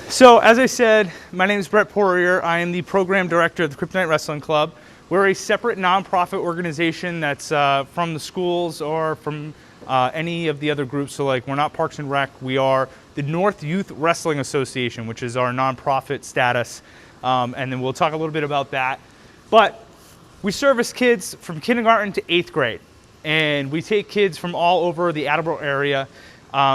So as I said, my name is Brett Poirier. I am the program director of the Kryptonite Wrestling Club. We're a separate nonprofit organization that's from the schools or from any of the other groups. So like, we're not Parks and Rec. We are the North Youth Wrestling Association, which is our nonprofit status. And then we'll talk a little bit about that. But we service kids from kindergarten to 8th grade. And we take kids from all over the Attleboro area.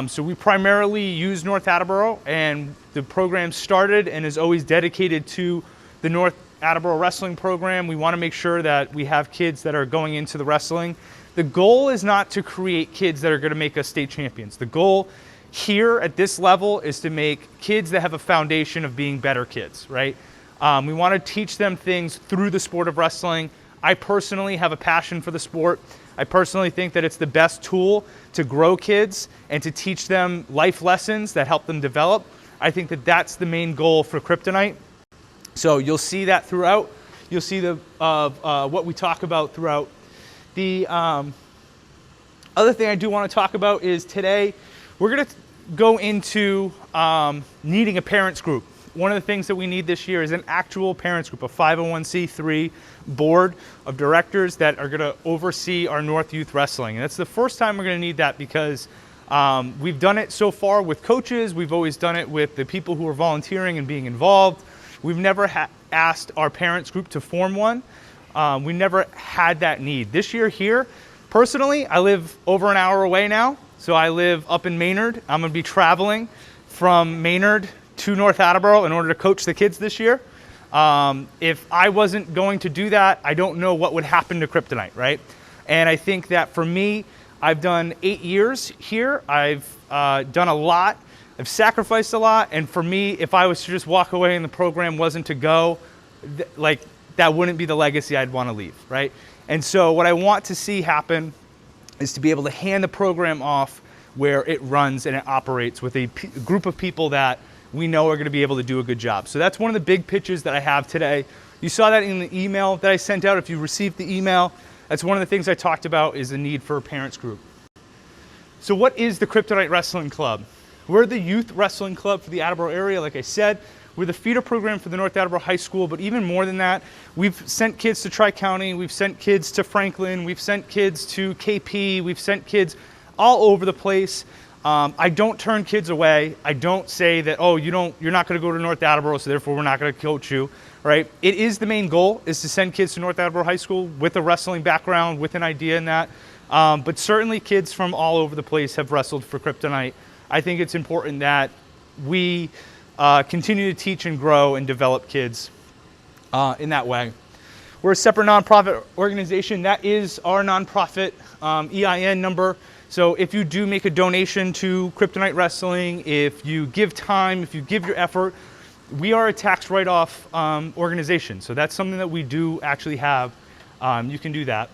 So we primarily use North Attleboro, and the program started and is always dedicated to the North Attleboro wrestling program. We want to make sure that we have kids that are going into the wrestling. The goal is not to create kids that are going to make us state champions. The goal here at this level is to make kids that have a foundation of being better kids, right? We want to teach them things through the sport of wrestling. I personally have a passion for the sport. I personally think that it's the best tool to grow kids and to teach them life lessons that help them develop. I think that that's the main goal for Kryptonite. So you'll see that throughout. You'll see what we talk about throughout. The other thing I do want to talk about is today we're going to go into needing a parents group. One of the things that we need this year is an actual parents group, a 501c3 board of directors that are going to oversee our North Youth Wrestling. And that's the first time we're going to need that because we've done it so far with coaches. We've always done it with the people who are volunteering and being involved. We've never asked our parents group to form one. We never had that need. This year here, personally, I live over an hour away now. So I live up in Maynard. I'm going to be traveling from Maynard to North Attleboro in order to coach the kids this year. If I wasn't going to do that, I don't know what would happen to Kryptonite, right? And I think that for me, I've done 8 years here. I've done a lot. I've sacrificed a lot. And for me, if I was to just walk away and the program wasn't to go, that wouldn't be the legacy I'd want to leave, right? And so what I want to see happen is to be able to hand the program off where it runs and it operates with a group of people that we know are going to be able to do a good job. So that's one of the big pitches that I have today. You saw that in the email that I sent out. If you received the email, that's one of the things I talked about is the need for a parents group. So what is the Kryptonite Wrestling Club? We're the youth wrestling club for the Attleboro area. Like I said, we're the feeder program for the North Attleboro High School, but even more than that, we've sent kids to Tri-County, we've sent kids to Franklin, we've sent kids to KP, we've sent kids all over the place. I don't turn kids away. I don't say that, oh, you're not going to go to North Attleboro, so therefore we're not going to coach you, right? It is the main goal is to send kids to North Attleboro High School with a wrestling background, with an idea in that. But certainly kids from all over the place have wrestled for Kryptonite. I think it's important that we continue to teach and grow and develop kids in that way. We're a separate nonprofit organization. That is our nonprofit EIN number. So if you do make a donation to Kryptonite Wrestling, if you give time, if you give your effort, we are a tax write-off organization. So that's something that we do actually have. You can do that.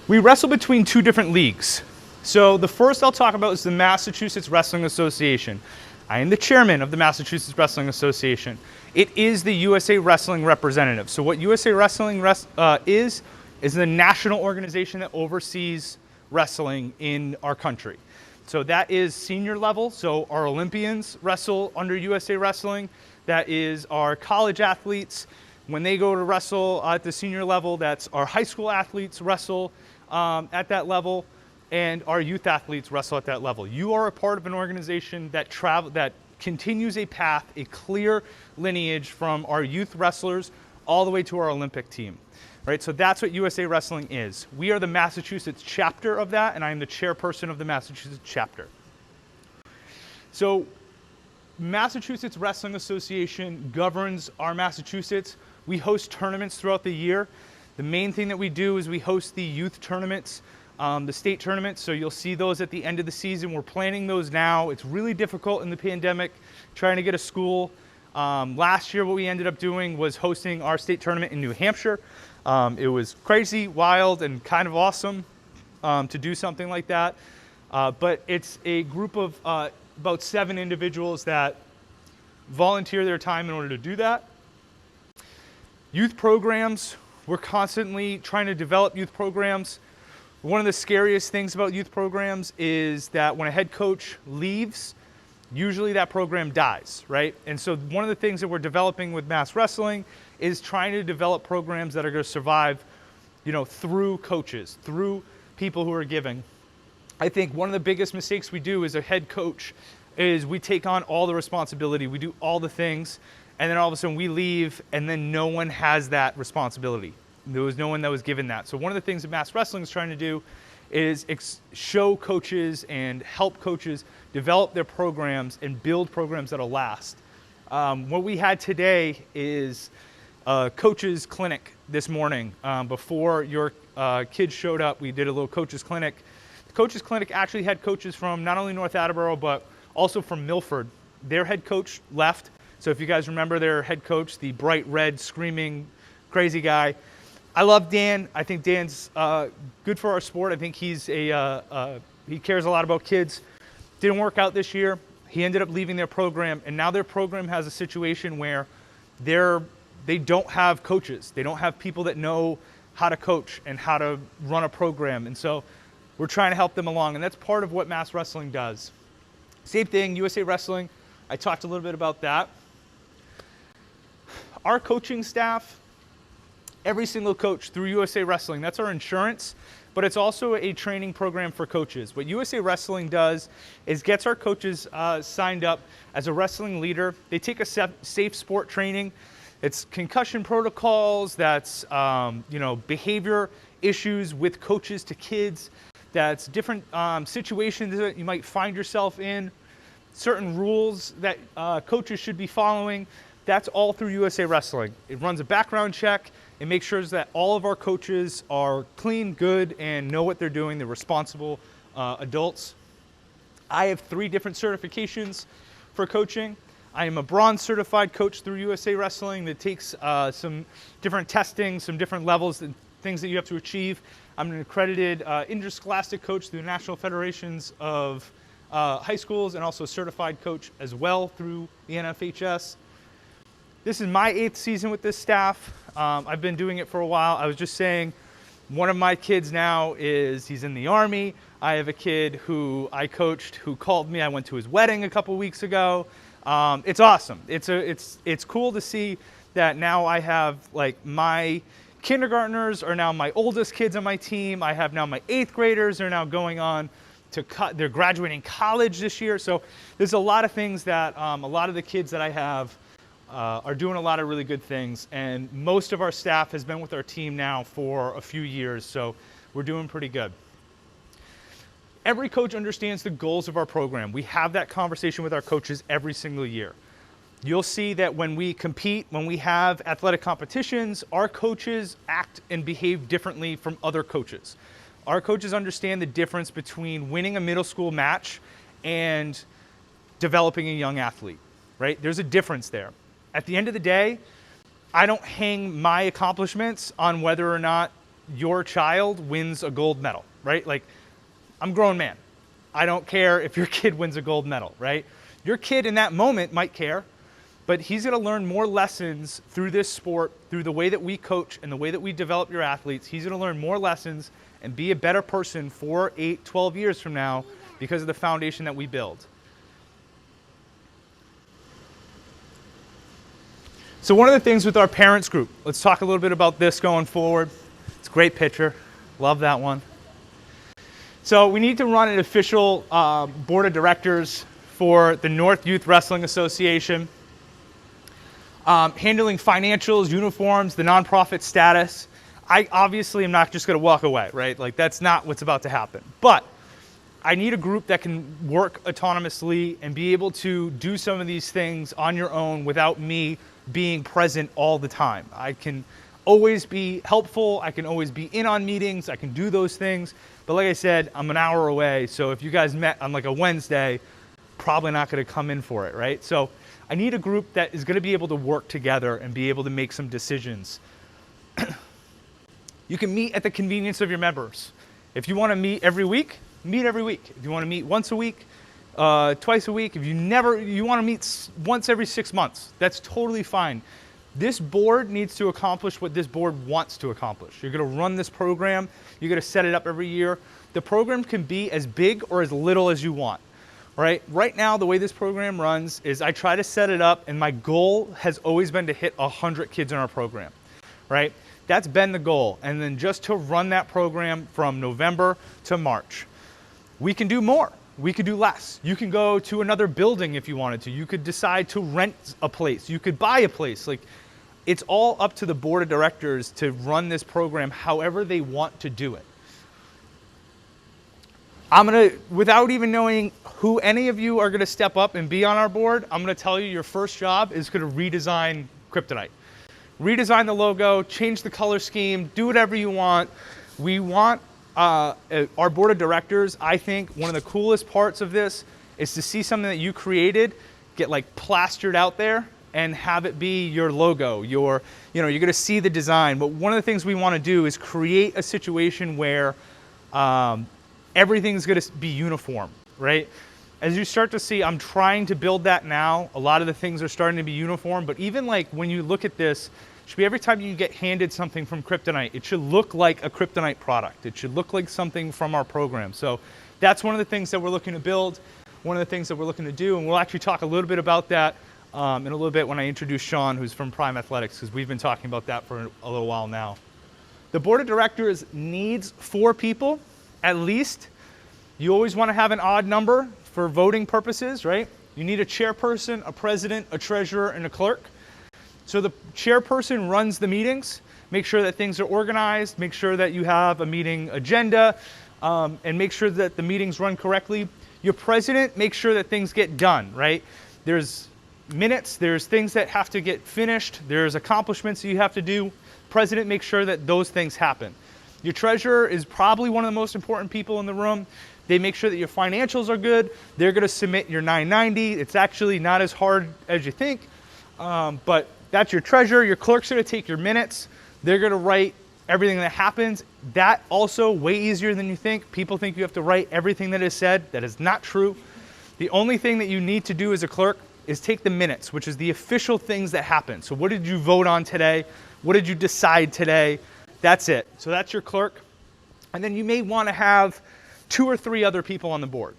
We wrestle between 2 different leagues. So the first I'll talk about is the Massachusetts Wrestling Association. I am the chairman of the Massachusetts Wrestling Association. It is the USA Wrestling representative. So what USA Wrestling is the national organization that oversees wrestling in our country. So that is senior level. So our Olympians wrestle under USA Wrestling. That is our college athletes. When they go to wrestle at the senior level, that's our high school athletes wrestle at that level, and our youth athletes wrestle at that level. You are a part of an organization that continues a path, a clear lineage from our youth wrestlers all the way to our Olympic team. Right, so that's what USA Wrestling is. We are the Massachusetts chapter of that, and I am the chairperson of the Massachusetts chapter. So Massachusetts Wrestling Association governs our Massachusetts. We host tournaments throughout the year. The main thing that we do is we host the youth tournaments, the state tournaments, so you'll see those at the end of the season. We're planning those now. It's really difficult in the pandemic trying to get a school. Last year what we ended up doing was hosting our state tournament in New Hampshire. It was crazy, wild, and kind of awesome to do something like that. But it's a group of about 7 individuals that volunteer their time in order to do that. Youth programs, we're constantly trying to develop youth programs. One of the scariest things about youth programs is that when a head coach leaves, usually that program dies, right? And so one of the things that we're developing with Mass Wrestling is trying to develop programs that are going to survive, through coaches, through people who are giving. I think one of the biggest mistakes we do as a head coach is we take on all the responsibility, we do all the things, and then all of a sudden we leave, and then no one has that responsibility. There was no one that was given that. So one of the things that Mass Wrestling is trying to do is show coaches and help coaches develop their programs and build programs that'll last. What we had today is a coaches clinic this morning. Before your kids showed up, we did a little coaches clinic. The coaches clinic actually had coaches from not only North Attleboro, but also from Milford. Their head coach left. So if you guys remember their head coach, the bright red, screaming, crazy guy, I love Dan. I think Dan's good for our sport. I think he cares a lot about kids. Didn't work out this year. He ended up leaving their program, and now their program has a situation where they don't have coaches. They don't have people that know how to coach and how to run a program. And so we're trying to help them along, and that's part of what Mass Wrestling does. Same thing, USA Wrestling. I talked a little bit about that. Our coaching staff, every single coach through USA Wrestling, that's our insurance, but it's also a training program for coaches. What USA Wrestling does is gets our coaches signed up as a wrestling leader. They take a safe sport training. It's concussion protocols, that's behavior issues with coaches to kids, that's different situations that you might find yourself in, certain rules that coaches should be following. That's all through USA Wrestling. It runs a background check. It makes sure that all of our coaches are clean, good, and know what they're doing. They're responsible adults. I have 3 different certifications for coaching. I am a bronze certified coach through USA Wrestling that takes some different testing, some different levels and things that you have to achieve. I'm an accredited interscholastic coach through the National Federations of High Schools, and also a certified coach as well through the NFHS. This is my 8th season with this staff. I've been doing it for a while. I was just saying, one of my kids now he's in the Army. I have a kid who I coached who called me. I went to his wedding a couple weeks ago. It's awesome. It's cool to see that now I have, like, my kindergartners are now my oldest kids on my team. I have now my 8th graders are now going on to they're graduating college this year. So there's a lot of things that a lot of the kids that I have are doing a lot of really good things, and most of our staff has been with our team now for a few years, so we're doing pretty good. Every coach understands the goals of our program. We have that conversation with our coaches every single year. You'll see that when we compete, when we have athletic competitions, our coaches act and behave differently from other coaches. Our coaches understand the difference between winning a middle school match and developing a young athlete, right? There's a difference there. At the end of the day, I don't hang my accomplishments on whether or not your child wins a gold medal, right? Like, I'm a grown man. I don't care if your kid wins a gold medal, right? Your kid in that moment might care, but he's gonna learn more lessons through this sport, through the way that we coach and the way that we develop your athletes. He's gonna learn more lessons and be a better person 4, 8, 12 years from now because of the foundation that we build. So one of the things with our parents group, let's talk a little bit about this going forward. It's a great picture. Love that one. So we need to run an official board of directors for the North Youth Wrestling Association. Handling financials, uniforms, the nonprofit status. I obviously am not just going to walk away, right? Like, that's not what's about to happen. But I need a group that can work autonomously and be able to do some of these things on your own without me being present all the time. I can always be helpful. I can always be in on meetings. I can do those things. But like I said, I'm an hour away. So if you guys met on like a Wednesday, probably not going to come in for it, right? So I need a group that is going to be able to work together and be able to make some decisions. You can meet at the convenience of your members. If you want to meet every week, meet every week. If you want to meet once a week, twice a week, if you want to meet once every 6 months, that's totally fine. This board needs to accomplish what this board wants to accomplish. You're going to run this program. You're going to set it up every year. The program can be as big or as little as you want. right? Right now, the way this program runs is I try to set it up, and my goal has always been to hit 100 kids in our program, right? That's been the goal. And then just to run that program from November to March. We can do more. We could do less. You can go to another building if you wanted to. You could decide to rent a place. You could buy a place. Like, it's all up to the board of directors to run this program however they want to do it. I'm gonna, without even knowing who any of you are gonna step up and be on our board, I'm gonna tell you your first job is gonna redesign Kryptonite. Redesign the logo, change the color scheme, do whatever you want. We want our board of directors, I think one of the coolest parts of this is to see something that you created get like plastered out there and have it be your logo. You're gonna see the design, but one of the things we wanna do is create a situation where everything's gonna be uniform, right? As you start to see, I'm trying to build that now. A lot of the things are starting to be uniform, but even like when you look at this, it should be every time you get handed something from Kryptonite, it should look like a Kryptonite product. It should look like something from our program. So that's one of the things that we're looking to build, one of the things that we're looking to do, and we'll actually talk a little bit about that in a little bit when I introduce Sean, who's from Prime Athletics, because we've been talking about that for a little while now. The board of directors needs 4 people, at least. You always want to have an odd number for voting purposes, right? You need a chairperson, a president, a treasurer, and a clerk. So the chairperson runs the meetings, make sure that things are organized, make sure that you have a meeting agenda, and make sure that the meetings run correctly. Your president makes sure that things get done, right? There's minutes, there's things that have to get finished, there's accomplishments that you have to do. President makes sure that those things happen. Your treasurer is probably one of the most important people in the room. They make sure that your financials are good. They're gonna submit your 990. It's actually not as hard as you think, but that's your treasurer. Your clerk's gonna take your minutes. They're gonna write everything that happens. That also way easier than you think. People think you have to write everything that is said. That is not true. The only thing that you need to do as a clerk is take the minutes, which is the official things that happen. So what did you vote on today? What did you decide today? That's it. So that's your clerk. And then you may want to have 2 or 3 other people on the board.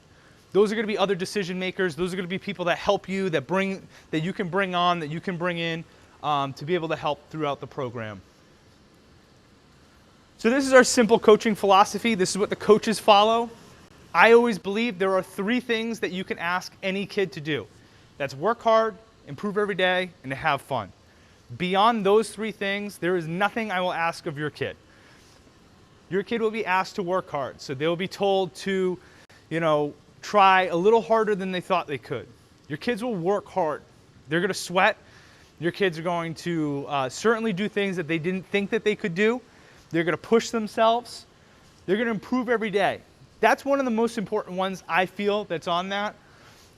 Those are going to be other decision makers. Those are going to be people that help you, that you can bring on, that you can bring in to be able to help throughout the program. So this is our simple coaching philosophy. This is what the coaches follow. I always believe there are 3 things that you can ask any kid to do. That's work hard, improve every day, and to have fun. Beyond those 3 things, there is nothing I will ask of your kid. Your kid will be asked to work hard. So they'll be told to, try a little harder than they thought they could. Your kids will work hard. They're gonna sweat. Your kids are going to certainly do things that they didn't think that they could do. They're gonna push themselves. They're gonna improve every day. That's one of the most important ones I feel that's on that.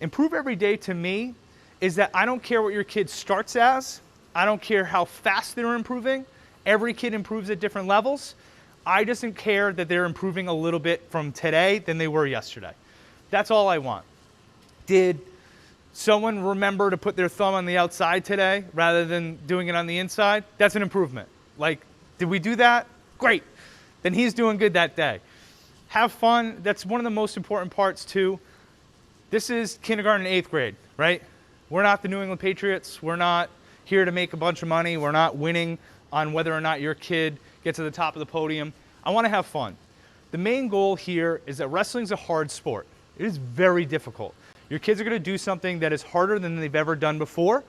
Improve every day to me is that I don't care what your kid starts as. I don't care how fast they're improving. Every kid improves at different levels. I just don't care that they're improving a little bit from today than they were yesterday. That's all I want. Did someone remember to put their thumb on the outside today rather than doing it on the inside? That's an improvement. Like, did we do that? Great. Then he's doing good that day. Have fun. That's one of the most important parts too. This is kindergarten and 8th grade, right? We're not the New England Patriots. We're not here to make a bunch of money. We're not winning on whether or not your kid gets to the top of the podium. I want to have fun. The main goal here is that wrestling's a hard sport. It is very difficult. Your kids are going to do something that is harder than they've ever done before.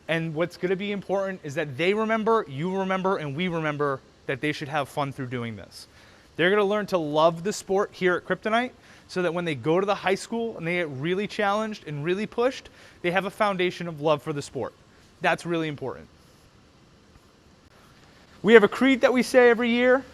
And what's going to be important is that they remember, you remember, and we remember that they should have fun through doing this. They're going to learn to love the sport here at Kryptonite so that when they go to the high school and they get really challenged and really pushed, they have a foundation of love for the sport. That's really important. We have a creed that we say every year.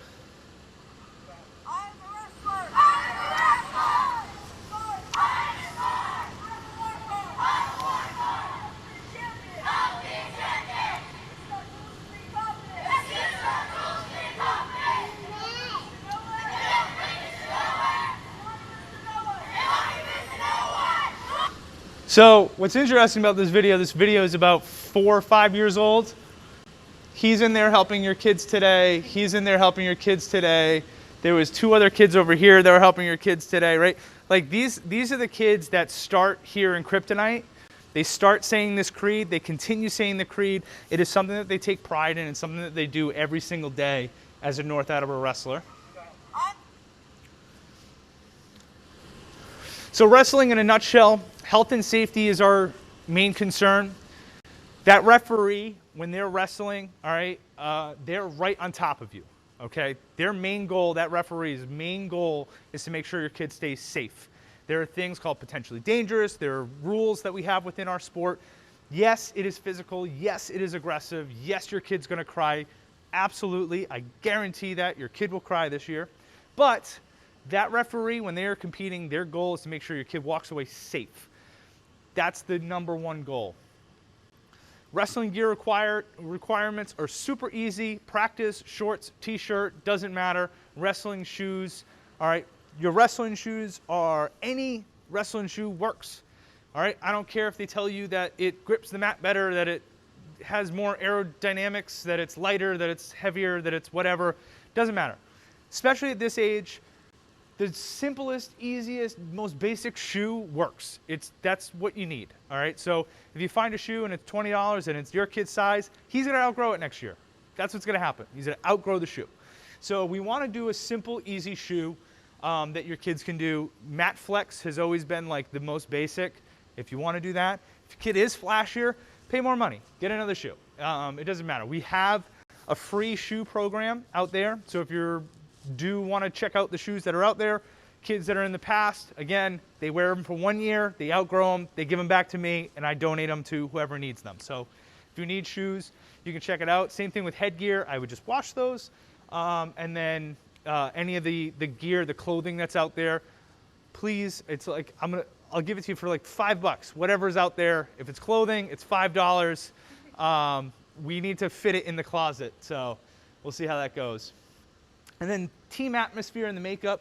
So what's interesting about this video is about 4 or 5 years old. He's in there helping your kids today. He's in there helping your kids today. There was 2 other kids over here that were helping your kids today, right? Like these are the kids that start here in Kryptonite. They start saying this creed, they continue saying the creed. It is something that they take pride in and something that they do every single day as a North Attleboro wrestler. So wrestling in a nutshell, health and safety is our main concern. That referee, when they're wrestling, all right, they're right on top of you, okay? Their main goal, that referee's main goal is to make sure your kid stays safe. There are things called potentially dangerous. There are rules that we have within our sport. Yes, it is physical. Yes, it is aggressive. Yes, your kid's gonna cry. Absolutely, I guarantee that your kid will cry this year. But that referee, when they are competing, their goal is to make sure your kid walks away safe. That's the #1 goal. Wrestling gear requirements are super easy. Practice, shorts, t-shirt, doesn't matter. Wrestling shoes, all right. Your wrestling shoes are any wrestling shoe works, all right. I don't care if they tell you that it grips the mat better, that it has more aerodynamics, that it's lighter, that it's heavier, that it's whatever. Doesn't matter. Especially at this age, the simplest, easiest, most basic shoe works. That's what you need, all right? So if you find a shoe and it's $20 and it's your kid's size, he's gonna outgrow it next year. That's what's gonna happen. He's gonna outgrow the shoe. So we wanna do a simple, easy shoe that your kids can do. Mat Flex has always been like the most basic. If you wanna do that, if your kid is flashier, pay more money, get another shoe. It doesn't matter. We have a free shoe program out there. So if you do want to check out the shoes that are out there, kids that are in the past, again, they wear them for 1 year, they outgrow them, they give them back to me, and I donate them to whoever needs them. So if you need shoes, you can check it out. Same thing with headgear. I would just wash those. And then any of the gear, the clothing that's out there, please, it's like, I'll give it to you for like $5. Whatever's out there, if it's clothing, it's $5. We need to fit it in the closet, so we'll see how that goes. And then team atmosphere and the makeup.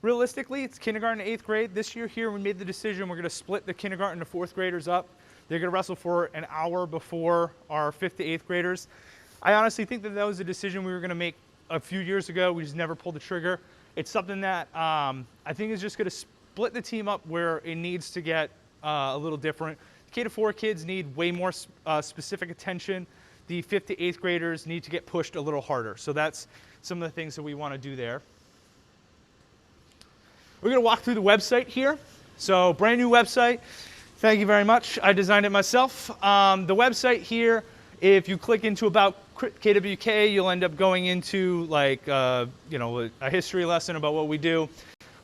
Realistically, it's kindergarten to 8th grade. This year here, we made the decision we're gonna split the kindergarten to 4th graders up. They're gonna wrestle for an hour before our 5th to 8th graders. I honestly think that that was a decision we were gonna make a few years ago. We just never pulled the trigger. It's something that I think is just gonna split the team up where it needs to get a little different. K to 4 kids need way more specific attention. The 5th to 8th graders need to get pushed a little harder. So that's some of the things that we want to do there. We're going to walk through the website here. So brand new website. Thank you very much. I designed it myself. The website here, if you click into About KWK, you'll end up going into like a history lesson about what we do.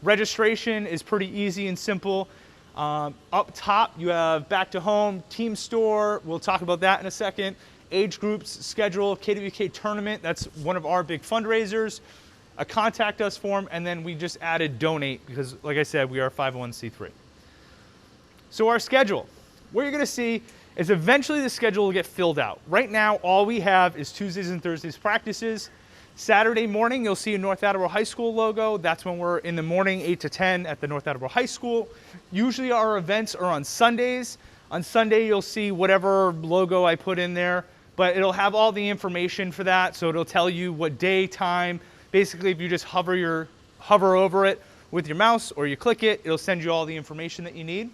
Registration is pretty easy and simple. Up top, you have Back to Home, Team Store. We'll talk about that in a second. Age groups, schedule, KWK tournament. That's one of our big fundraisers. A contact us form, and then we just added donate because, like I said, we are 501c3. So our schedule, what you're gonna see is eventually the schedule will get filled out. Right now, all we have is Tuesdays and Thursdays practices. Saturday morning, you'll see a North Attleboro High School logo. That's when we're in the morning, 8 to 10 at the North Attleboro High School. Usually our events are on Sundays. On Sunday, you'll see whatever logo I put in there, but it'll have all the information for that. So it'll tell you what day, time. Basically, if you just hover over it with your mouse or you click it, it'll send you all the information that you need.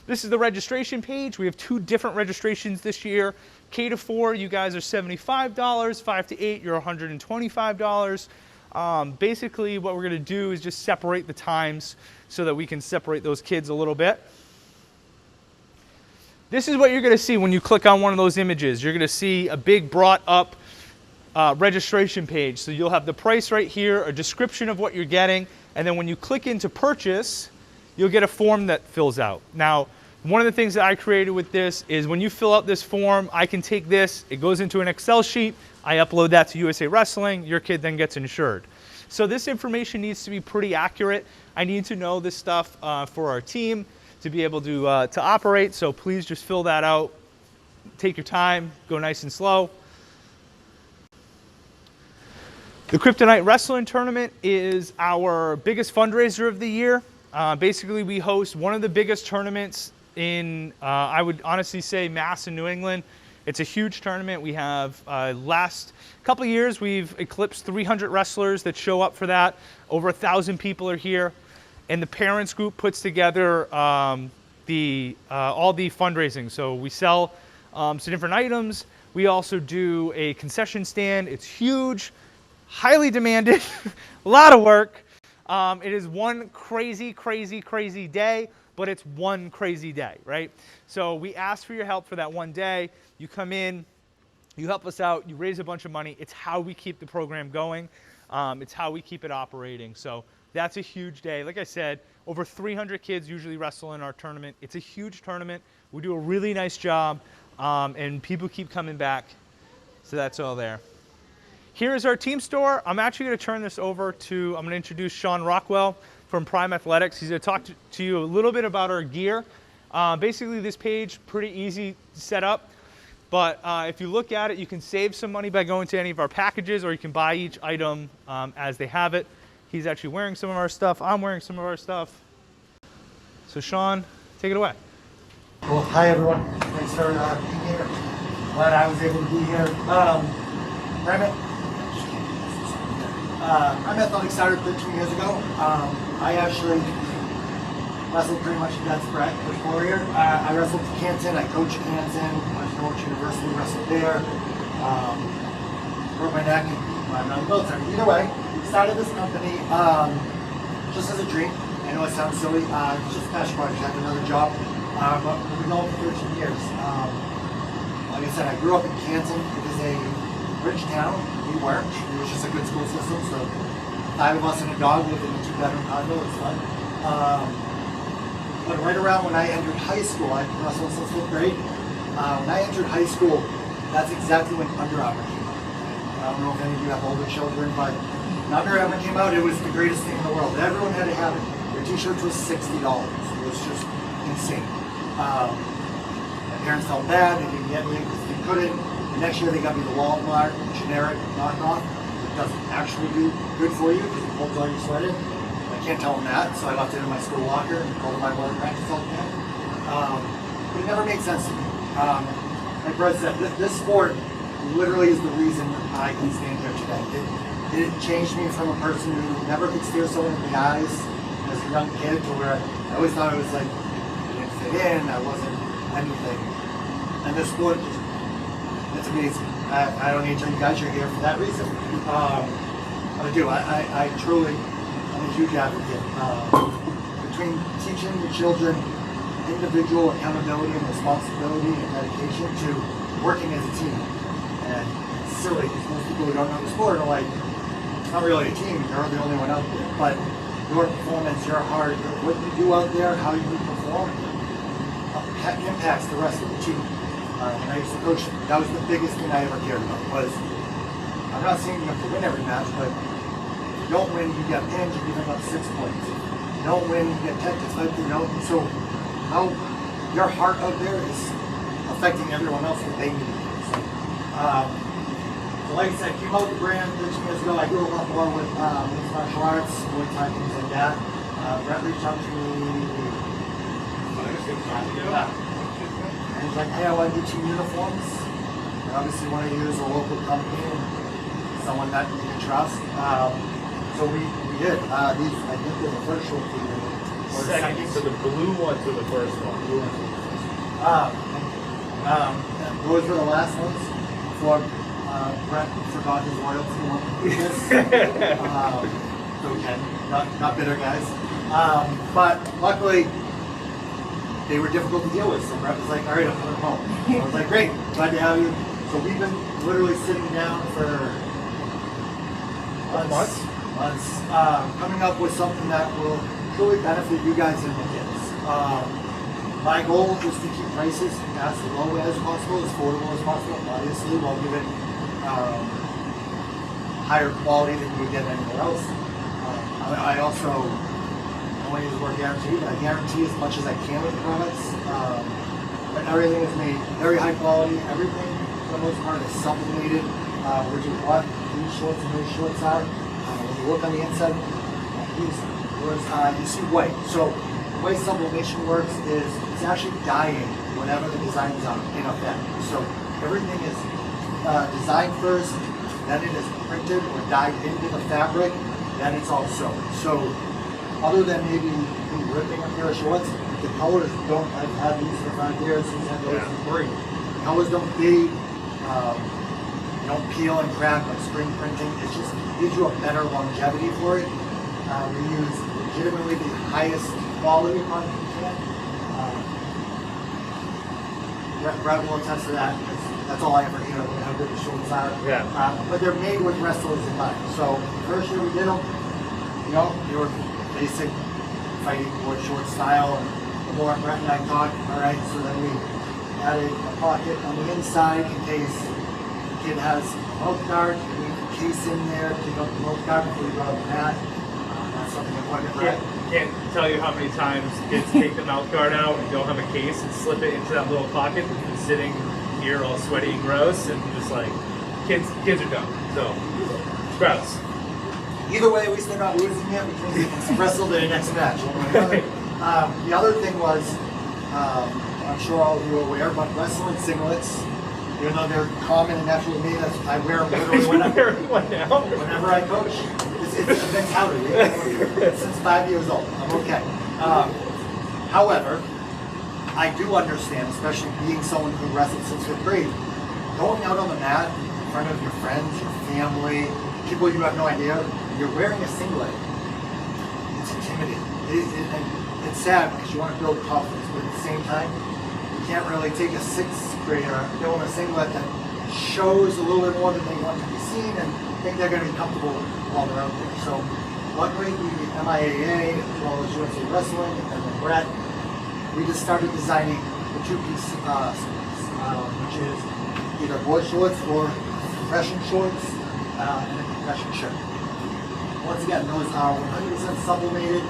This is the registration page. We have 2 different registrations this year. K to 4, you guys are $75. 5 to 8, you're $125. Basically, what we're gonna do is just separate the times so that we can separate those kids a little bit. This is what you're gonna see when you click on one of those images. You're gonna see a big brought up registration page. So you'll have the price right here, a description of what you're getting, and then when you click into purchase, you'll get a form that fills out. Now, one of the things that I created with this is when you fill out this form, I can take this, it goes into an Excel sheet, I upload that to USA Wrestling, your kid then gets insured. So this information needs to be pretty accurate. I need to know this stuff for our team to be able to operate, so please just fill that out. Take your time, go nice and slow. The Kryptonite Wrestling Tournament is our biggest fundraiser of the year. Basically, we host one of the biggest tournaments in, I would honestly say, Mass in New England. It's a huge tournament. We have, last couple of years, we've eclipsed 300 wrestlers that show up for that. Over 1,000 people are here. And the parents group puts together all the fundraising. So we sell some different items. We also do a concession stand. It's huge, highly demanded, a lot of work. It is one crazy, crazy, crazy day, but it's one crazy day, right? So we ask for your help for that one day. You come in, you help us out, you raise a bunch of money. It's how we keep the program going. It's how we keep it operating. So that's a huge day. Like I said, over 300 kids usually wrestle in our tournament. It's a huge tournament. We do a really nice job, and people keep coming back. So that's all there. Here is our team store. I'm actually going to turn this over to, I'm going to introduce Sean Rockwell from Prime Athletics. He's going to talk to you a little bit about our gear. Basically, this page, pretty easy to set up. But if you look at it, you can save some money by going to any of our packages, or you can buy each item as they have it. He's actually wearing some of our stuff. I'm wearing some of our stuff. So Sean, take it away. Well, hi everyone. Thanks for being here. Glad I was able to be here. Prime Athletics started 13 years ago. I actually wrestled pretty much against Brett Warrior. I wrestled for Canton. I coached Canton. I was Norwich University, wrestled there. Broke my neck and my military. Either way, we started this company just as a dream. I know it sounds silly. It's just a passion project. I had another job. But we've been going for 13 years. Like I said, I grew up in Canton. It is a rich town. We weren't. It was just a good school system. So 5 of us and a dog lived in a 2-bedroom condo. It was fun. But right around when I entered high school, I wrestled since 5th grade. When I entered high school, that's exactly when Under Armour came out. I don't know if any of you have older children, but when Under Armour came out, it was the greatest thing in the world. Everyone had to have it. Their t-shirts was $60. It was just insane. My parents felt bad. They didn't get me because they couldn't. The next year they got me the Walmart generic knockoff. It doesn't actually do good for you because it holds all your sweat in. I can't tell them that, so I left it in my school locker and called it my water practice all the time. But it never made sense to me. Like Brett said, this sport literally is the reason I can stand here today. It changed me from a person who never could stare someone in the eyes as a young kid to where I always thought it was like, fit in, I wasn't anything. And this sport, it's amazing. I don't need to tell you guys, you're here for that reason. But I do, I truly, I'm a huge advocate. Between teaching the children individual accountability and responsibility and dedication to working as a team. And it's silly, because most people who don't know the sport are like, it's not really a team, you're the only one out there. But your performance, your heart, what you do out there, how you perform, impacts the rest of the team. When I used to coach, that was the biggest thing I ever cared about. Was I'm not saying you have to win every match, but if you don't win, you get pinned, you're giving up 6 points. If you don't win, you get technical. So how your heart out there is affecting everyone else that they need. So like I said, came out the brand 13 years ago. I grew up more with mixed martial arts, Muay Thai, things like that. Brett reached out to me. And he's like, hey, I want to get you uniforms. And obviously want to use a local company and someone that you can trust. So we did. These, I think they're the first show for you. Second, so the blue ones are the first one. Those were the last ones before Brett forgot his loyalty. So again, not bitter guys. But luckily, they were difficult to deal with. So Brett was like, all right, I'm coming home. So I was like, great, glad to have you. So we've been literally sitting down for months, coming up with something that will truly benefit you guys and the kids. My goal is to keep prices as low as possible, as affordable as possible, obviously, while giving higher quality than you would get anywhere else. I also, I want to use the word guarantee, but I guarantee as much as I can with the products. But everything is made very high quality. Everything, for the most part, is sublimated, which is what these shorts and those shorts are. When you look on the inside, you see white. So the way sublimation works is it's actually dyeing whatever the designs are in a fabric. So everything is designed first, then it is printed or dyed into the fabric, then it's all sewn. So other than maybe ripping a pair of shorts, the colors don't. I've had these for 5 years. He's had those for 3. The colors don't fade. Don't peel and crack like screen printing. It just gives you a better longevity for it. We use legitimately the highest quality content we can. Brad will attest to that because that's all I ever hear about how good the shorts are. Yeah. But they're made with wrestlers in mind. So the first year we did them, they were basic fighting board short style, and the more Brett and I talked, all right, so then we added a pocket on the inside in case the kid has a mouth guard. We need a case in there to take out the mouth guard before you go out the mat. That's something important. Can't tell you how many times kids take the mouth guard out and don't have a case and slip it into that little pocket that's been sitting here all sweaty and gross, and just like kids are dumb. So it's gross. Either way, at least they're not losing it, which means they can wrestle their next match. The other thing was, I'm sure all of you are aware, but wrestling singlets, even though they're common and natural to me, I wear them literally whenever I coach. It's a mentality. Since 5 years old, I'm okay. However, I do understand, especially being someone who wrestled since 5th grade, going out on the mat in front of your friends, your family, people you have no idea, you're wearing a singlet. It's intimidating. It's sad because you want to build confidence, but at the same time, you can't really take a 6th grader and throw in a singlet that shows a little bit more than they want to be seen and think they're going to be comfortable while they're out there. So luckily, the MIAA, as well as USA Wrestling, and then Brett, we just started designing the 2-piece which is either board shorts or compression shorts and a compression shirt. Once again, those are 100% sublimated,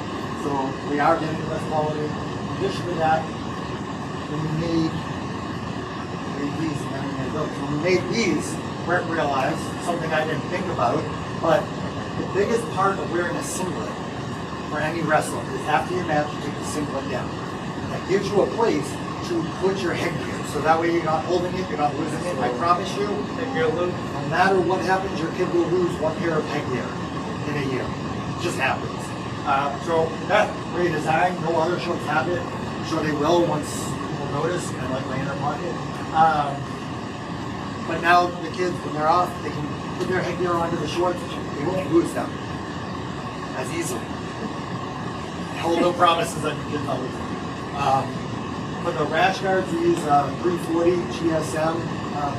so we are getting the best quality. In addition to that, when we made these, when we made these, Brett realized something I didn't think about, but the biggest part of wearing a singlet for any wrestler is after your match, you take the singlet down. That gives you a place to put your headgear, so that way you're not holding it, you're not losing it. I promise you, no matter what happens, your kid will lose 1 pair of headgear in a year. It just happens. So that's great design. No other shorts have it. I'm sure they will once people notice, kind of like my inner pocket. But now the kids, when they're off, they can put their headgear onto the shorts. They won't lose them as easily. Hold no promises on your kids not losing. For the rash guards, we use 340 GSM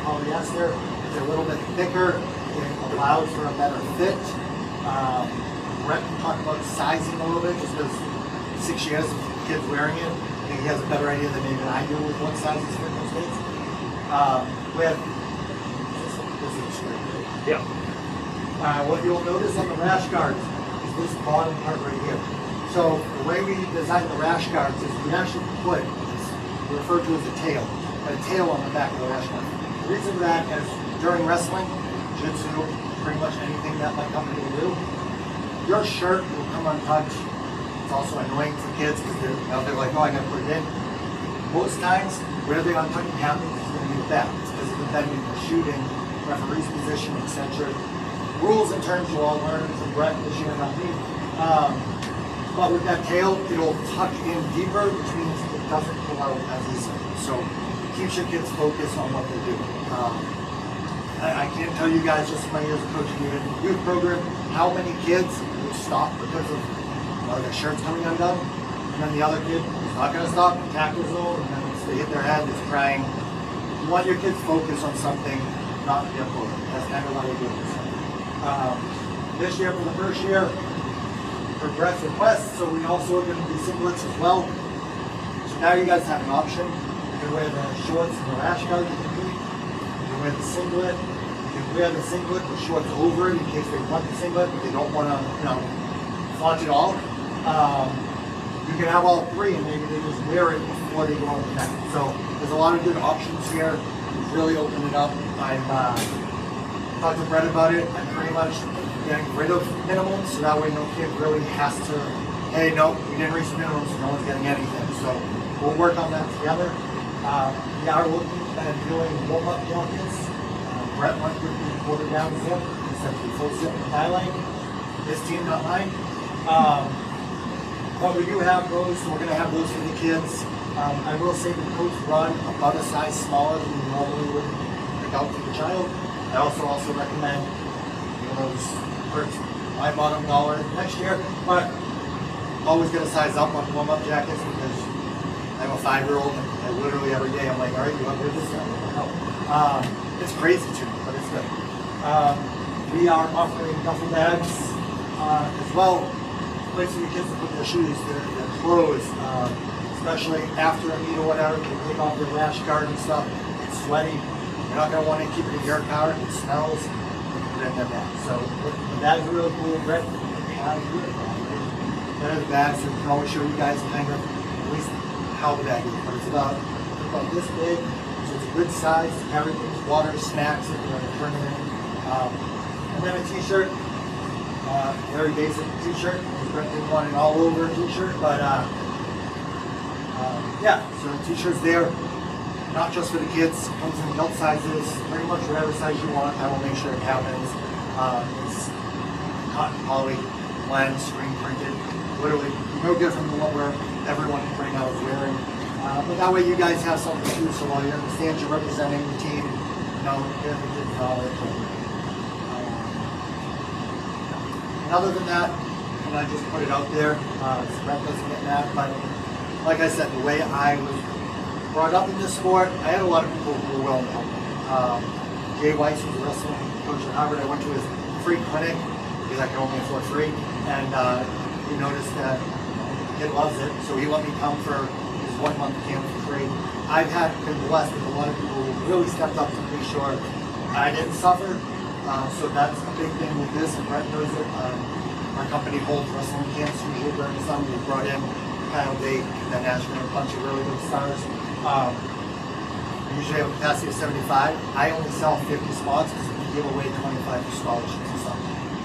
polyester. It's a little bit thicker. It allows for a better fit. Brett can talk about sizing a little bit, just because 6 years of kids wearing it, I think he has a better idea than even I do with what sizes fit those kids. What you'll notice on the rash guards is this bottom part right here. So the way we design the rash guards is we actually put, it's referred to as a tail on the back of the rash guard. The reason for that is during wrestling, jiu-jitsu, pretty much anything that my company will do, your shirt will come untouched. It's also annoying for kids because they're like, oh, I gotta put it in. Most times, where the untouching happens is going to be the back. It's because of the bending, the shooting, referee's position, etc. Rules and terms you all learn from Brett this year, not me. But with that tail, it'll tuck in deeper, which means it doesn't pull out as easily. So it keeps your kids focused on what they do. I can't tell you guys, just in my years of coaching in the youth program, how many kids would stop because of their shirts coming undone, and then the other kid is not going to stop, tackles them, and then once they hit their head, it's crying. You want your kids focused on something, not get bored. That's kind of why we do this. This year, for the first year, for Brett's request, so we also are going to do singlets as well. So now you guys have an option. You can wear the shorts and the rash guard to compete. You can wear the singlet. You can wear the singlet with shorts over it in case they want the singlet, but they don't want to, flaunt it all. You can have all three, and maybe they just wear it before they go on the mat. So there's a lot of good options here. We've really opened it up. I've talked to Brett about it. I'm pretty much getting rid of minimums, so that way no kid really has to, hey, no, we didn't reach the minimum, so no one's getting anything. So we'll work on that together. We are looking at doing warm-up jackets. Brett went with the quarter down zip, essentially full zip with thigh length. His team, not mine. But we do have those, so we're going to have those for the kids. I will say the coats run about a size smaller than you normally would pick out for the child. I also recommend those hurts my bottom dollar next year, but always get a size up on warm-up jackets because I have a 5-year-old and I literally every day I'm like, all right, you want to wear this now? It's crazy to me, but it's good. We are offering duffel bags as well, place for the kids to put their shoes, their clothes, especially after a meet or whatever. They take off their rash guard and stuff. It's sweaty. You're not going to want to keep it in your car. It smells. Put it in their bag. So the bags are really cool. Red bags, the bags, so we can always show you guys kind of at least how the bag is. But it's about this big, so it's a good size to carry things, water, snacks, if you're going to turn it in. And then a t-shirt, very basic t-shirt. Brett didn't want an all-over t-shirt, but yeah, so the t-shirt's there, not just for the kids, comes in adult sizes, pretty much whatever size you want. I will make sure it happens. It's cotton poly, blend, screen printed, literally no different than what everyone right now is wearing. But that way you guys have something too, so while you're in the stands, you're representing the team, give the kids knowledge. And other than that, and I just put it out there, so Brett doesn't get mad, but like I said, the way I was brought up in this sport, I had a lot of people who were willing to help me. Jay Weiss was a wrestling coach at Harvard. I went to his free clinic because I could only afford free, and he noticed that the kid loves it, so he let me come for his 1-month camp for free. I've been blessed with a lot of people who really stepped up to make sure I didn't suffer, so that's a big thing with this, and Brett knows it. Our company holds wrestling camps usually during the summer. We brought in Kyle Date, then Ashman, a bunch of really good stars. We usually have a capacity of 75. I only sell 50 spots because we give away 25 for scholarships and stuff.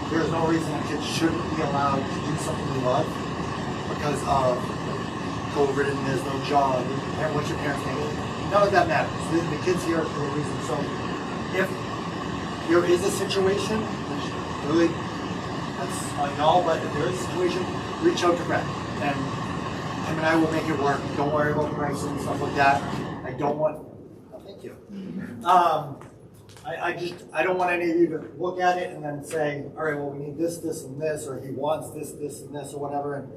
There's no reason a kid shouldn't be allowed to do something they love because of COVID and there's no job. And what's your parents think? None of that matters. The kid's here for a reason. So if there is a situation, which really, that's on y'all, but if there is a situation, reach out to Brett. And him and I will make it work. Don't worry about pricing and stuff like that. I don't want, thank you. I don't want any of you to look at it and then say, all right, well, we need this, this, and this, or he wants this, this, and this, or whatever, and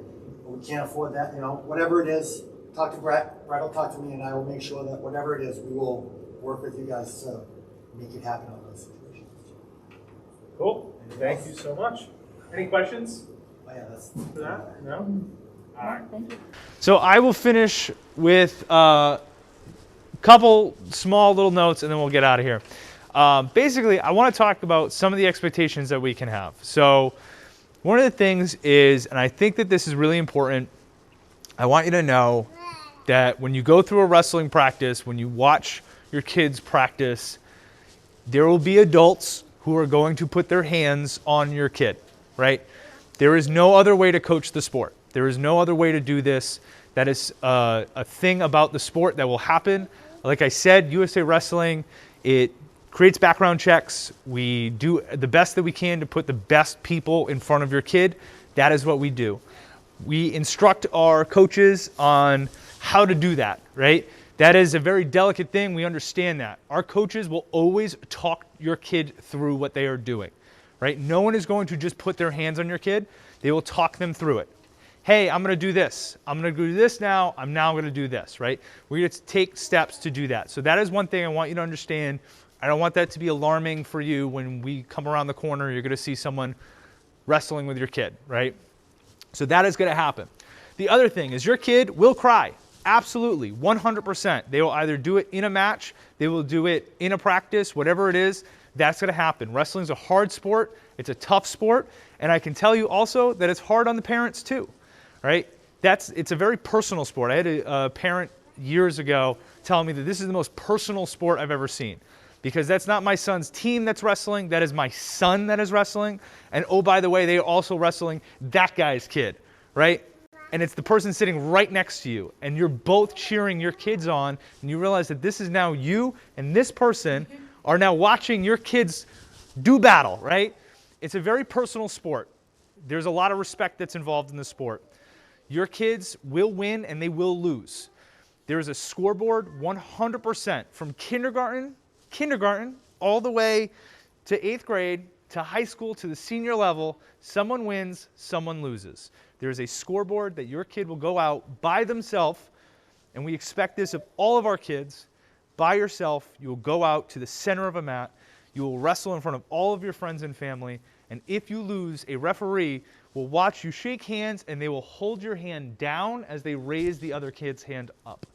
we can't afford that, whatever it is, talk to Brett. Brett will talk to me, and I will make sure that whatever it is, we will work with you guys to make it happen on those situations. Cool. Thank you so much. Any questions Oh, yeah, that's for that? No? All right. Thank you. So I will finish with a couple small little notes and then we'll get out of here. Basically, I want to talk about some of the expectations that we can have. So one of the things is, and I think that this is really important, I want you to know that when you go through a wrestling practice, when you watch your kids practice, there will be adults who are going to put their hands on your kid, right? There is no other way to coach the sport. There is no other way to do this. That is a thing about the sport that will happen. Like I said, USA Wrestling, it creates background checks. We do the best that we can to put the best people in front of your kid. That is what we do. We instruct our coaches on how to do that, right? That is a very delicate thing. We understand that. Our coaches will always talk your kid through what they are doing, right? No one is going to just put their hands on your kid. They will talk them through it. Hey, I'm going to do this. I'm going to do this now. I'm now going to do this, right? We're going to take steps to do that. So that is one thing I want you to understand. I don't want that to be alarming for you when we come around the corner. You're going to see someone wrestling with your kid, right? So that is going to happen. The other thing is your kid will cry. Absolutely, 100%. They will either do it in a match, they will do it in a practice, whatever it is, that's going to happen. Wrestling is a hard sport. It's a tough sport. And I can tell you also that it's hard on the parents too. Right? It's a very personal sport. I had a parent years ago telling me that this is the most personal sport I've ever seen because that's not my son's team that's wrestling, that is my son that is wrestling. And oh, by the way, they are also wrestling that guy's kid, right? And it's the person sitting right next to you and you're both cheering your kids on and you realize that this is now you and this person are now watching your kids do battle, right? It's a very personal sport. There's a lot of respect that's involved in the sport. Your kids will win and they will lose. There is a scoreboard 100% from kindergarten all the way to 8th grade, to high school, to the senior level. Someone wins, someone loses. There is a scoreboard that your kid will go out by themselves, and we expect this of all of our kids. By yourself, you will go out to the center of a mat. You will wrestle in front of all of your friends and family, and if you lose, a referee will watch you shake hands, and they will hold your hand down as they raise the other kid's hand up.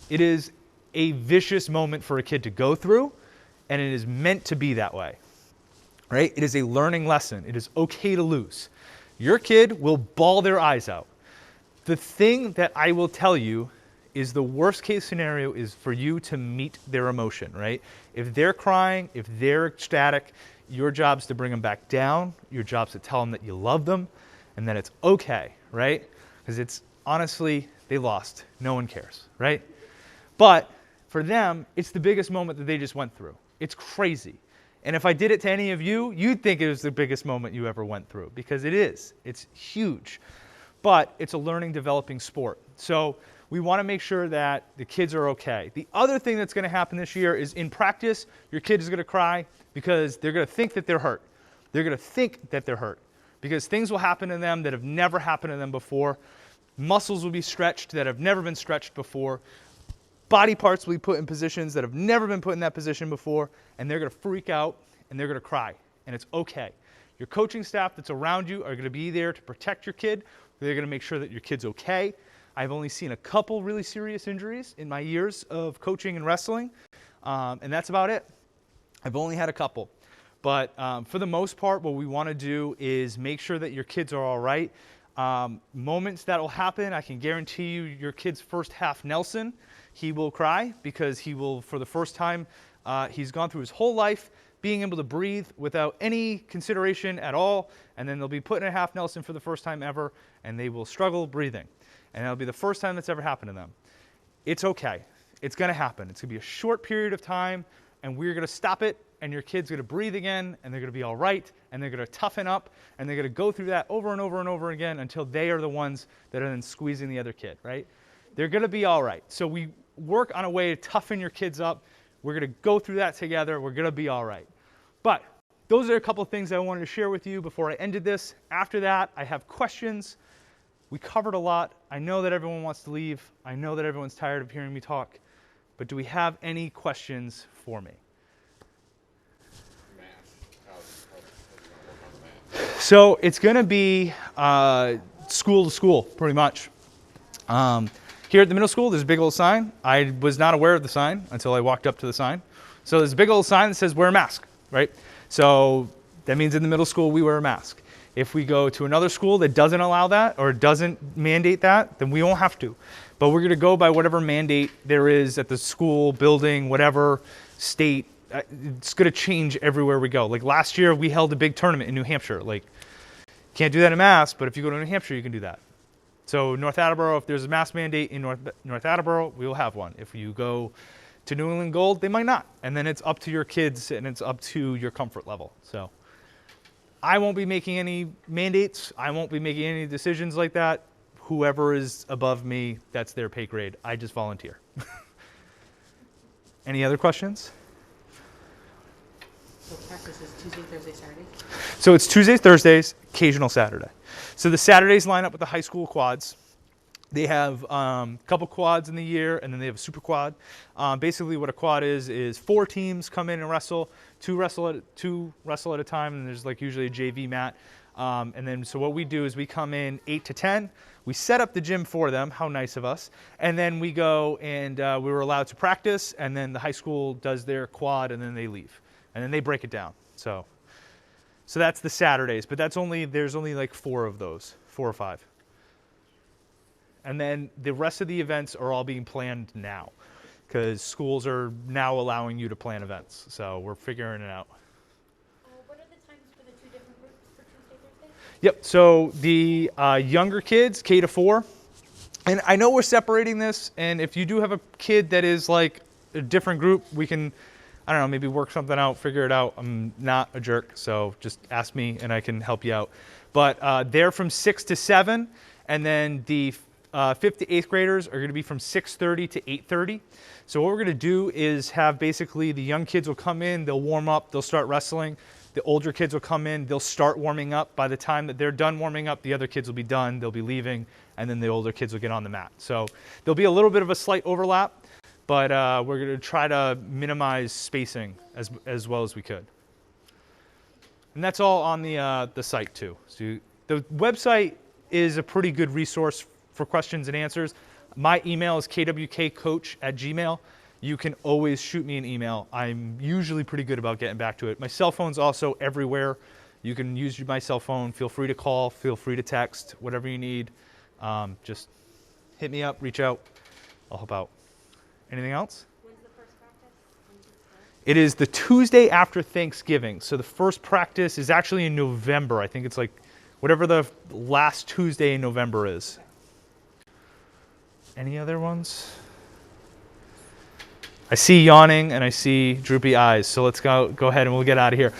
It is a vicious moment for a kid to go through, and it is meant to be that way, right? It is a learning lesson. It is okay to lose. Your kid will bawl their eyes out. The thing that I will tell you is the worst case scenario is for you to meet their emotion, right? If they're crying, if they're ecstatic, your job's to bring them back down. Your job's to tell them that you love them and that it's okay, right? Because it's honestly, they lost. No one cares, right? But for them, it's the biggest moment that they just went through. It's crazy. And if I did it to any of you, you'd think it was the biggest moment you ever went through, because it is. It's huge. But it's a learning, developing sport. So we want to make sure that the kids are okay. The other thing that's going to happen this year is in practice, your kid is going to cry because they're going to think that they're hurt. They're going to think that they're hurt because things will happen to them that have never happened to them before. Muscles will be stretched that have never been stretched before. Body parts will be put in positions that have never been put in that position before, and they're going to freak out and they're going to cry, and it's okay. Your coaching staff that's around you are going to be there to protect your kid. They're going to make sure that your kid's okay. I've only seen a couple really serious injuries in my years of coaching and wrestling, and that's about it. I've only had a couple. But for the most part, what we want to do is make sure that your kids are all right. Moments that will happen, I can guarantee you your kid's first half Nelson, he will cry because he will, for the first time, he's gone through his whole life being able to breathe without any consideration at all, and then they'll be put in a half Nelson for the first time ever, and they will struggle breathing. And that'll be the first time that's ever happened to them. It's okay. It's going to happen. It's going to be a short period of time, and we're going to stop it, and your kid's going to breathe again, and they're going to be all right, and they're going to toughen up, and they're going to go through that over and over and over again until they are the ones that are then squeezing the other kid, right? They're going to be all right. So we work on a way to toughen your kids up. We're going to go through that together. We're going to be all right. But those are a couple of things I wanted to share with you before I ended this. After that, I have questions. We covered a lot. I know that everyone wants to leave. I know that everyone's tired of hearing me talk. But do we have any questions for me? So it's going to be school to school, pretty much. Here at the middle school, there's a big old sign. I was not aware of the sign until I walked up to the sign. So there's a big old sign that says wear a mask, right? So that means in the middle school we wear a mask. If we go to another school that doesn't allow that or doesn't mandate that, then we won't have to. But we're going to go by whatever mandate there is at the school, building, whatever state. It's going to change everywhere we go. Like last year, we held a big tournament in New Hampshire. Like, can't do that in Mass, but if you go to New Hampshire, you can do that. So North Attleboro, if there's a mask mandate in North Attleboro, we will have one. If you go to New England Gold, they might not. And then it's up to your kids and it's up to your comfort level. So I won't be making any mandates. I won't be making any decisions like that. Whoever is above me, that's their pay grade. I just volunteer. Any other questions? So practice is Tuesday, Thursday, Saturday? So it's Tuesdays, Thursdays, occasional Saturday. So the Saturdays line up with the high school quads. They have a couple quads in the year, and then they have a super quad. Basically what a quad is 4 teams come in and wrestle, two wrestle at a time, and there's like usually a JV mat. And then so what we do is we come in 8 to 10. We set up the gym for them, how nice of us. And then we go and we were allowed to practice, and then the high school does their quad, and then they leave. And then they break it down. So that's the Saturdays, but there's only like 4 of those, 4 or 5. And then the rest of the events are all being planned now because schools are now allowing you to plan events. So we're figuring it out. What are the times for the 2 different groups for Tuesday, Thursday? Yep, so the younger kids, K to 4, and I know we're separating this, and if you do have a kid that is like a different group, we can, I don't know, maybe work something out, figure it out. I'm not a jerk, so just ask me and I can help you out. But they're from 6 to 7, And then the 5th to 8th graders are going to be from 6:30 to 8:30. So what we're going to do is have basically the young kids will come in, they'll warm up, they'll start wrestling. The older kids will come in, they'll start warming up. By the time that they're done warming up, the other kids will be done, they'll be leaving, and then the older kids will get on the mat. So there'll be a little bit of a slight overlap, but we're going to try to minimize spacing as well as we could. And that's all on the site too. So the website is a pretty good resource for questions and answers. My email is kwkcoach@gmail.com. You can always shoot me an email. I'm usually pretty good about getting back to it. My cell phone's also everywhere. You can use my cell phone. Feel free to call. Feel free to text. Whatever you need. Just hit me up. Reach out. I'll help out. Anything else? When's the first practice? When does it start? It is the Tuesday after Thanksgiving. So the first practice is actually in November. I think it's like whatever the last Tuesday in November is. Any other ones? I see yawning and I see droopy eyes, so let's go ahead and we'll get out of here.